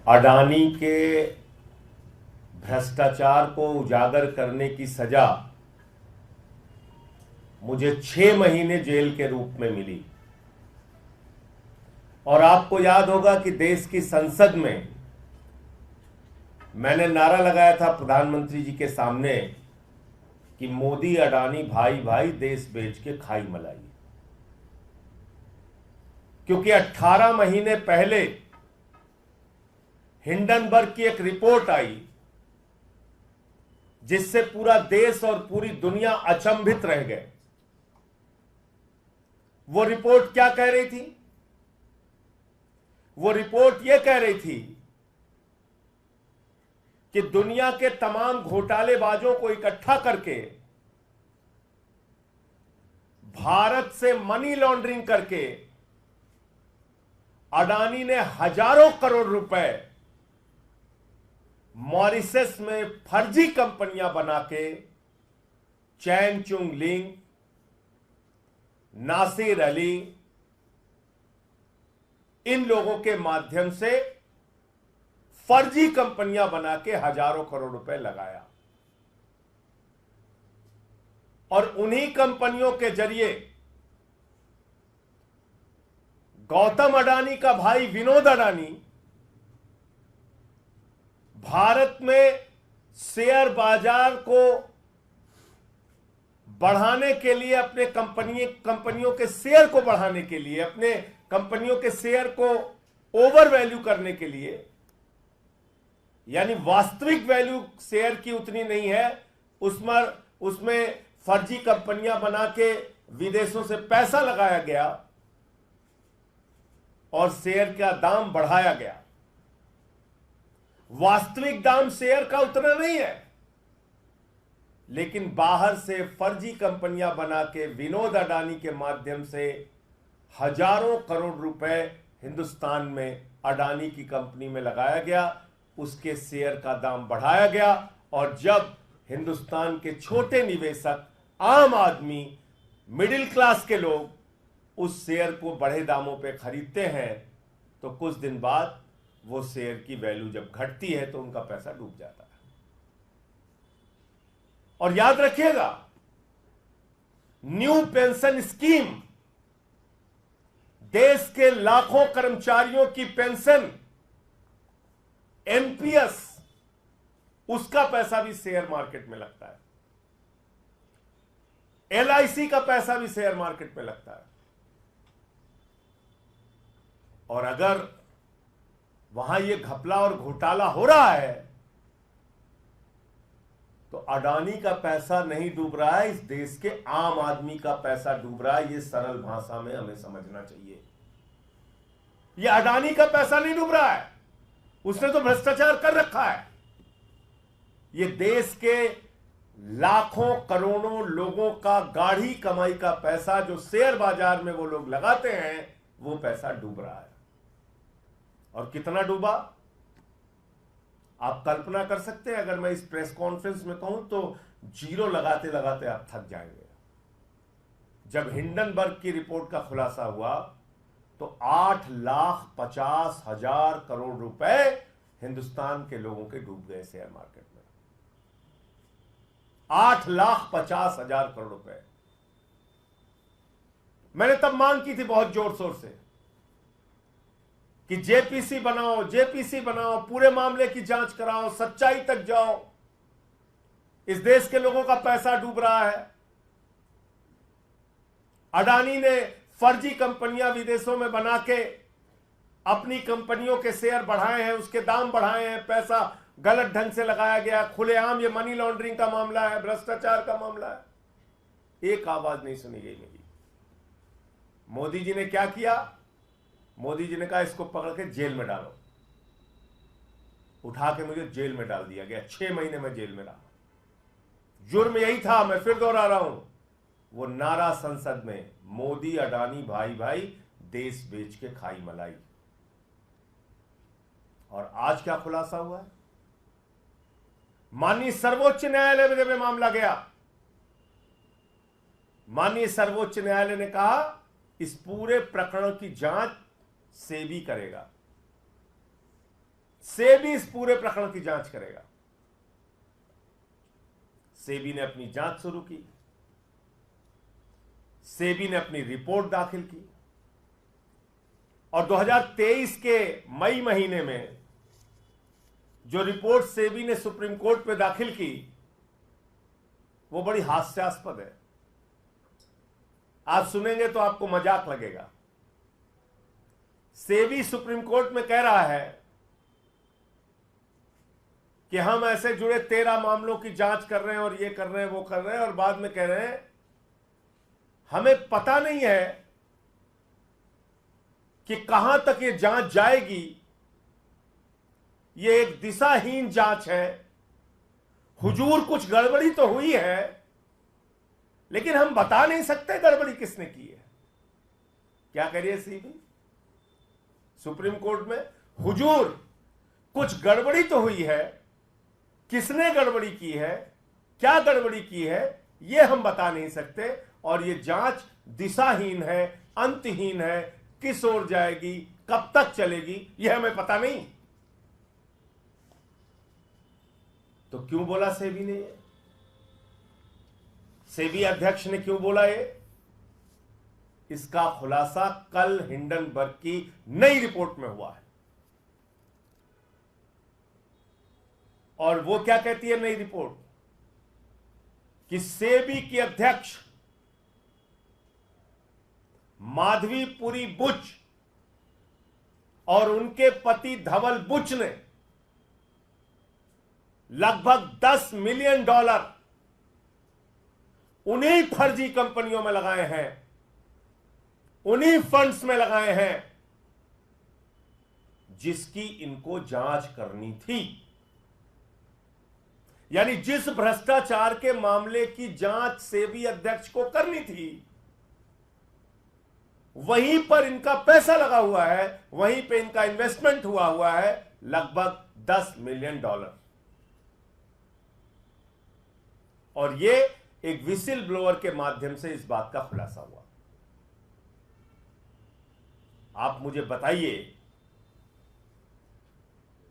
अडानी के भ्रष्टाचार को उजागर करने की सजा मुझे 6 महीने जेल के रूप में मिली। और आपको याद होगा कि देश की संसद में मैंने नारा लगाया था प्रधानमंत्री जी के सामने कि मोदी अडानी भाई भाई देश बेच के खाई मलाई। क्योंकि 18 महीने पहले हिंडनबर्ग की एक रिपोर्ट आई जिससे पूरा देश और पूरी दुनिया अचंभित रह गए। वो रिपोर्ट क्या कह रही थी? वो रिपोर्ट यह कह रही थी कि दुनिया के तमाम घोटालेबाजों को इकट्ठा करके भारत से मनी लॉन्ड्रिंग करके अडानी ने हजारों करोड़ रुपए मॉरिशस में फर्जी कंपनियां बना के चैन चुंग लिंग, नासिर अली, इन लोगों के माध्यम से फर्जी कंपनियां बना के हजारों करोड़ रुपए लगाया। और उन्हीं कंपनियों के जरिए गौतम अडानी का भाई विनोद अडानी भारत में शेयर बाजार को बढ़ाने के लिए, अपने कंपनियों के शेयर को बढ़ाने के लिए, अपने कंपनियों के शेयर को ओवर वैल्यू करने के लिए, यानी वास्तविक वैल्यू शेयर की उतनी नहीं है, उसमें फर्जी कंपनियां बना के विदेशों से पैसा लगाया गया और शेयर का दाम बढ़ाया गया। वास्तविक दाम शेयर का उतना नहीं है, लेकिन बाहर से फर्जी कंपनियां बना के विनोद अडानी के माध्यम से हजारों करोड़ रुपए हिंदुस्तान में अडानी की कंपनी में लगाया गया, उसके शेयर का दाम बढ़ाया गया। और जब हिंदुस्तान के छोटे निवेशक, आम आदमी, मिडिल क्लास के लोग उस शेयर को बढ़े दामों पे खरीदते हैं तो कुछ दिन बाद वो शेयर की वैल्यू जब घटती है तो उनका पैसा डूब जाता है। और याद रखिएगा, न्यू पेंशन स्कीम, देश के लाखों कर्मचारियों की पेंशन, एनपीएस, उसका पैसा भी शेयर मार्केट में लगता है। एलआईसी का पैसा भी शेयर मार्केट में लगता है। और अगर वहां यह घपला और घोटाला हो रहा है तो अडानी का पैसा नहीं डूब रहा है, इस देश के आम आदमी का पैसा डूब रहा है। यह सरल भाषा में हमें समझना चाहिए। यह अडानी का पैसा नहीं डूब रहा है, उसने तो भ्रष्टाचार कर रखा है। यह देश के लाखों करोड़ों लोगों का गाढ़ी कमाई का पैसा जो शेयर बाजार में वो लोग लगाते हैं, वो पैसा डूब रहा है। और कितना डूबा आप कल्पना कर सकते हैं? अगर मैं इस प्रेस कॉन्फ्रेंस में कहूं तो जीरो लगाते लगाते आप थक जाएंगे। जब हिंडनबर्ग की रिपोर्ट का खुलासा हुआ तो 8,50,000 करोड़ रुपए हिंदुस्तान के लोगों के डूब गए शेयर मार्केट में। 8,50,000 करोड़ रुपए। मैंने तब मांग की थी बहुत जोर शोर से कि जेपीसी बनाओ, जेपीसी बनाओ, पूरे मामले की जांच कराओ, सच्चाई तक जाओ। इस देश के लोगों का पैसा डूब रहा है। अडानी ने फर्जी कंपनियां विदेशों में बना के अपनी कंपनियों के शेयर बढ़ाए हैं, उसके दाम बढ़ाए हैं, पैसा गलत ढंग से लगाया गया। खुलेआम ये मनी लॉन्ड्रिंग का मामला है, भ्रष्टाचार का मामला है। एक आवाज नहीं सुनी गई मेरी। मोदी जी ने क्या किया? मोदी जी ने कहा इसको पकड़ के जेल में डालो। उठा के मुझे जेल में डाल दिया गया। 6 महीने में जेल में रहा। जुर्म यही था, मैं फिर दोहरा रहा हूं, वो नारा संसद में, मोदी अडानी भाई भाई देश बेच के खाई मलाई। और आज क्या खुलासा हुआ है? माननीय सर्वोच्च न्यायालय में जब ये मामला गया, माननीय सर्वोच्च न्यायालय ने कहा इस पूरे प्रकरण की जांच सेबी करेगा। सेबी इस पूरे प्रकरण की जांच करेगा। सेबी ने अपनी जांच शुरू की, सेबी ने अपनी रिपोर्ट दाखिल की और 2023 के मई महीने में जो रिपोर्ट सेबी ने सुप्रीम कोर्ट में दाखिल की वो बड़ी हास्यास्पद है। आप सुनेंगे तो आपको मजाक लगेगा। सेबी सुप्रीम कोर्ट में कह रहा है कि हम ऐसे जुड़े 13 मामलों की जांच कर रहे हैं और ये कर रहे हैं वो कर रहे हैं, और बाद में कह रहे हैं हमें पता नहीं है कि कहां तक ये जांच जाएगी, ये एक दिशाहीन जांच है। हुजूर कुछ गड़बड़ी तो हुई है, लेकिन हम बता नहीं सकते गड़बड़ी किसने की है। क्या करिए सीबी सुप्रीम कोर्ट में, हुजूर कुछ गड़बड़ी तो हुई है, किसने गड़बड़ी की है, क्या गड़बड़ी की है, यह हम बता नहीं सकते, और यह जांच दिशाहीन है, अंतहीन है, किस ओर जाएगी, कब तक चलेगी, यह हमें पता नहीं। तो क्यों बोला सेबी ने? सेबी अध्यक्ष ने क्यों बोला ये? इसका खुलासा कल हिंडनबर्ग की नई रिपोर्ट में हुआ है। और वो क्या कहती है नई रिपोर्ट? कि सेबी की अध्यक्ष माधवीपुरी बुच और उनके पति धवल बुच ने लगभग $10 मिलियन उन्हीं फर्जी कंपनियों में लगाए हैं, उन्हीं फंड्स में लगाए हैं जिसकी इनको जांच करनी थी। यानी जिस भ्रष्टाचार के मामले की जांच सेबी अध्यक्ष को करनी थी, वहीं पर इनका पैसा लगा हुआ है, वहीं पे इनका इन्वेस्टमेंट हुआ है लगभग $10 मिलियन। और ये एक विसिल ब्लोअर के माध्यम से इस बात का खुलासा हुआ। आप मुझे बताइए,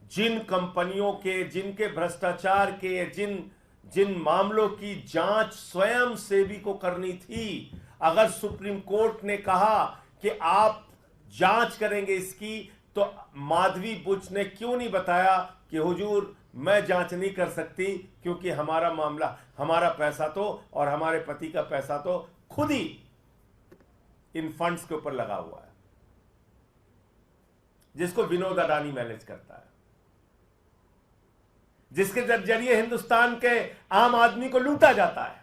जिन कंपनियों के, जिनके भ्रष्टाचार के, जिन मामलों की जांच स्वयं सेबी को करनी थी, अगर सुप्रीम कोर्ट ने कहा कि आप जांच करेंगे इसकी, तो माधवी बुच ने क्यों नहीं बताया कि हुजूर मैं जांच नहीं कर सकती, क्योंकि हमारा मामला, हमारा पैसा तो और हमारे पति का पैसा तो खुद ही इन फंड्स के ऊपर लगा हुआ है, जिसको विनोद अडानी मैनेज करता है, जिसके जरिए हिंदुस्तान के आम आदमी को लूटा जाता है,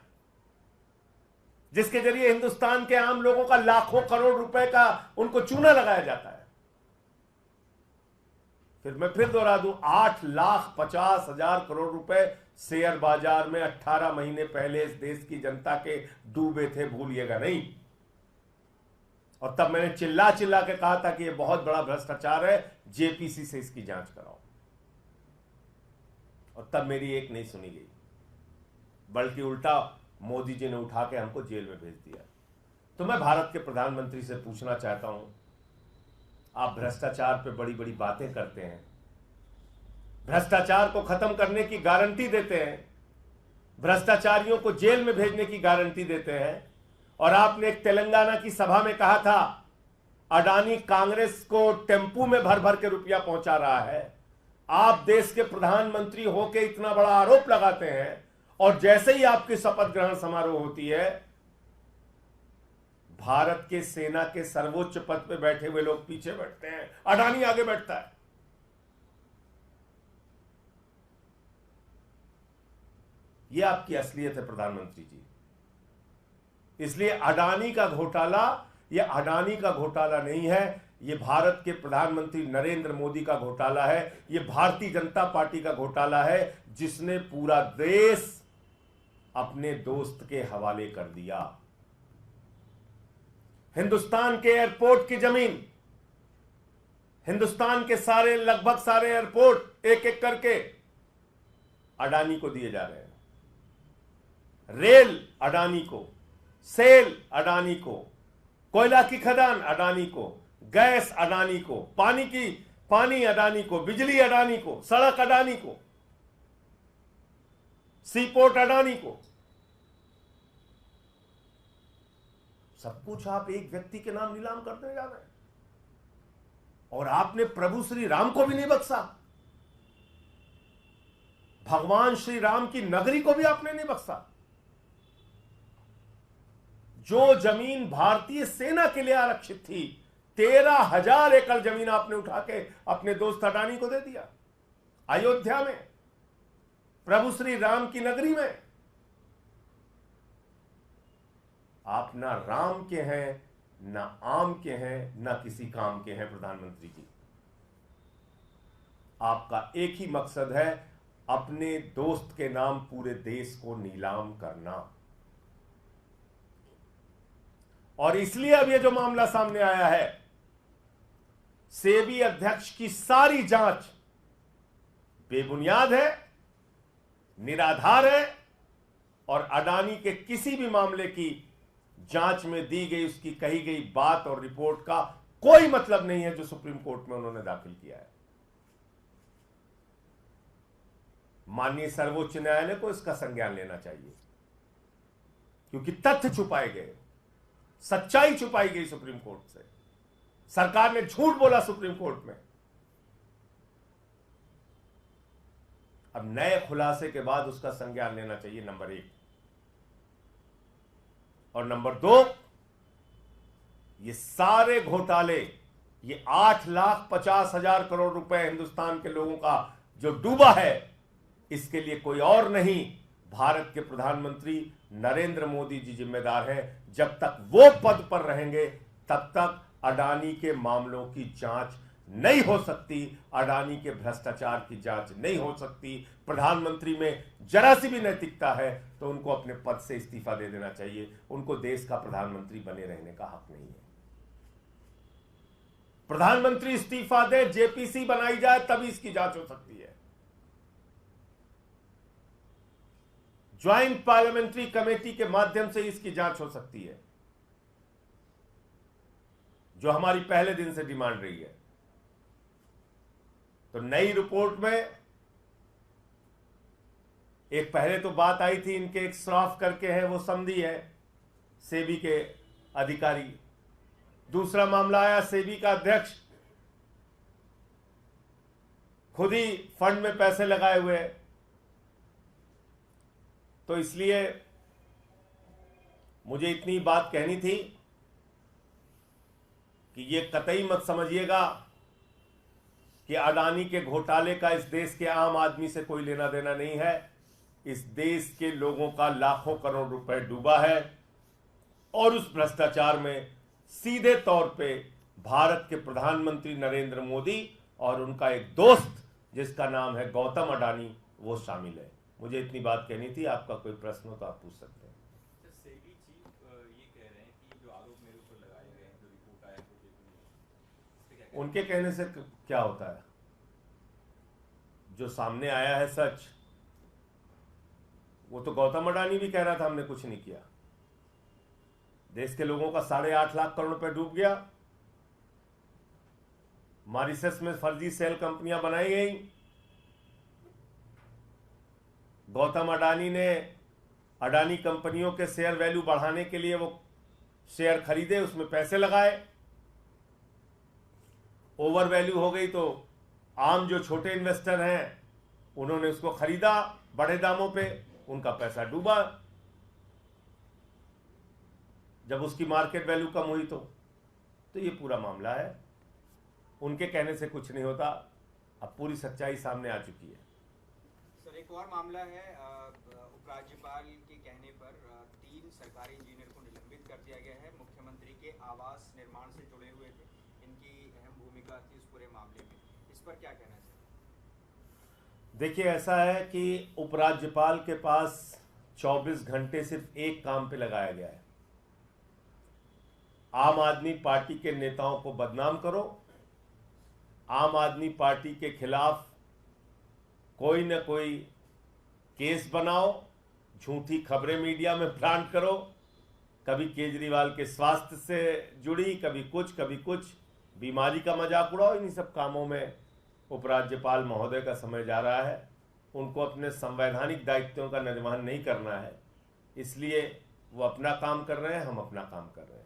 जिसके जरिए हिंदुस्तान के आम लोगों का लाखों करोड़ रुपए का उनको चूना लगाया जाता है। फिर मैं फिर दोहरा दूं, 8,50,000 करोड़ रुपए शेयर बाजार में 18 महीने पहले इस देश की जनता के डूबे थे, भूलिएगा नहीं। और तब मैंने चिल्ला चिल्ला के कहा था कि यह बहुत बड़ा भ्रष्टाचार है, जेपीसी से इसकी जांच कराओ। और तब मेरी एक नहीं सुनी गई, बल्कि उल्टा मोदी जी ने उठा के हमको जेल में भेज दिया। तो मैं भारत के प्रधानमंत्री से पूछना चाहता हूं, आप भ्रष्टाचार पे बड़ी बड़ी बातें करते हैं, भ्रष्टाचार को खत्म करने की गारंटी देते हैं, भ्रष्टाचारियों को जेल में भेजने की गारंटी देते हैं, और आपने एक तेलंगाना की सभा में कहा था अडानी कांग्रेस को टेम्पू में भर भर के रुपया पहुंचा रहा है। आप देश के प्रधानमंत्री होकर इतना बड़ा आरोप लगाते हैं, और जैसे ही आपकी शपथ ग्रहण समारोह होती है, भारत के सेना के सर्वोच्च पद पे बैठे हुए लोग पीछे बैठते हैं, अडानी आगे बैठता है। यह आपकी असलियत है प्रधानमंत्री जी। इसलिए अडानी का घोटाला, यह अडानी का घोटाला नहीं है, यह भारत के प्रधानमंत्री नरेंद्र मोदी का घोटाला है, यह भारतीय जनता पार्टी का घोटाला है, जिसने पूरा देश अपने दोस्त के हवाले कर दिया। हिंदुस्तान के एयरपोर्ट की जमीन, हिंदुस्तान के सारे, लगभग सारे एयरपोर्ट एक एक करके अडानी को दिए जा रहे हैं। रेल अडानी को, सेल अडानी को, कोयला की खदान अडानी को, गैस अडानी को, पानी की पानी अडानी को, बिजली अडानी को, सड़क अडानी को, सीपोर्ट अडानी को, सब कुछ आप एक व्यक्ति के नाम नीलाम करते जा रहे हैं। और आपने प्रभु श्री राम को भी नहीं बख्शा, भगवान श्री राम की नगरी को भी आपने नहीं बख्शा। जो जमीन भारतीय सेना के लिए आरक्षित थी, 13,000 एकड़ जमीन आपने उठा के अपने दोस्त अडानी को दे दिया, अयोध्या में, प्रभु श्री राम की नगरी में। आप ना राम के हैं, ना आम के हैं, ना किसी काम के हैं प्रधानमंत्री जी। आपका एक ही मकसद है, अपने दोस्त के नाम पूरे देश को नीलाम करना। और इसलिए अब ये जो मामला सामने आया है, सेबी अध्यक्ष की सारी जांच बेबुनियाद है, निराधार है, और अडानी के किसी भी मामले की जांच में दी गई, उसकी कही गई बात और रिपोर्ट का कोई मतलब नहीं है जो सुप्रीम कोर्ट में उन्होंने दाखिल किया है। माननीय सर्वोच्च न्यायालय को इसका संज्ञान लेना चाहिए, क्योंकि तथ्य छुपाए गए, सच्चाई छुपाई गई सुप्रीम कोर्ट से। सरकार ने झूठ बोला सुप्रीम कोर्ट में। अब नए खुलासे के बाद उसका संज्ञान लेना चाहिए, नंबर 1। और नंबर 2, ये सारे घोटाले, ये 8,50,000 करोड़ रुपए हिंदुस्तान के लोगों का जो डूबा है, इसके लिए कोई और नहीं, भारत के प्रधानमंत्री नरेंद्र मोदी जी जिम्मेदार हैं। जब तक वो पद पर रहेंगे, तब तक अडानी के मामलों की जांच नहीं हो सकती, अडानी के भ्रष्टाचार की जांच नहीं हो सकती। प्रधानमंत्री में जरा सी भी नैतिकता है तो उनको अपने पद से इस्तीफा दे देना चाहिए। उनको देश का प्रधानमंत्री बने रहने का हक नहीं है। प्रधानमंत्री इस्तीफा दे, जेपीसी बनाई जाए, तभी इसकी जांच हो सकती है। ज्वाइंट पार्लियामेंट्री कमेटी के माध्यम से इसकी जांच हो सकती है, जो हमारी पहले दिन से डिमांड रही है। तो नई रिपोर्ट में एक पहले तो बात आई थी, इनके एक श्रॉफ करके है, वो समधी है, सेबी के अधिकारी। दूसरा मामला आया, सेबी का अध्यक्ष खुद ही फंड में पैसे लगाए हुए हैं। तो इसलिए मुझे इतनी बात कहनी थी कि ये कतई मत समझिएगा कि अडानी के घोटाले का इस देश के आम आदमी से कोई लेना देना नहीं है। इस देश के लोगों का लाखों करोड़ रुपए डूबा है, और उस भ्रष्टाचार में सीधे तौर पे भारत के प्रधानमंत्री नरेंद्र मोदी और उनका एक दोस्त जिसका नाम है गौतम अडानी, वो शामिल है। मुझे इतनी बात कहनी थी। आपका कोई प्रश्न हो तो आप पूछ सकते हैं। सेबी चीफ ये कह रहे हैं कि जो आरोप मेरे ऊपर लगाए गए हैं, जो रिपोर्ट आया है, उनके कहने से क्या होता है? जो सामने आया है सच, वो तो गौतम अडानी भी कह रहा था हमने कुछ नहीं किया। देश के लोगों का 8.5 लाख करोड़ रुपए डूब गया। मॉरिशस में फर्जी सेल कंपनियां बनाई गई। गौतम अडानी ने अडानी कंपनियों के शेयर वैल्यू बढ़ाने के लिए वो शेयर खरीदे, उसमें पैसे लगाए, ओवर वैल्यू हो गई तो आम जो छोटे इन्वेस्टर हैं उन्होंने उसको खरीदा बड़े दामों पे, उनका पैसा डूबा। जब उसकी मार्केट वैल्यू कम हुई तो ये पूरा मामला है। उनके कहने से कुछ नहीं होता, अब पूरी सच्चाई सामने आ चुकी है। सर, एक और मामला है, उपराज्यपाल के कहने पर 3 सरकारी इंजीनियर को निलंबित कर दिया गया है। मुख्यमंत्री के आवास निर्माण से जुड़े हुए थे, इनकी अहम भूमिका थी इस पूरे मामले में। इस पर क्या कहना है सर? देखिए, ऐसा है कि उपराज्यपाल के पास 24 घंटे सिर्फ एक काम पे लगाया गया है, आम आदमी पार्टी के नेताओं को बदनाम करो, आम आदमी पार्टी के खिलाफ कोई न कोई केस बनाओ, झूठी खबरें मीडिया में प्लांट करो, कभी केजरीवाल के स्वास्थ्य से जुड़ी, कभी कुछ, बीमारी का मजाक उड़ाओ। इन्हीं सब कामों में उपराज्यपाल महोदय का समय जा रहा है। उनको अपने संवैधानिक दायित्वों का निर्वहन नहीं करना है, इसलिए वो अपना काम कर रहे हैं, हम अपना काम कर रहे हैं।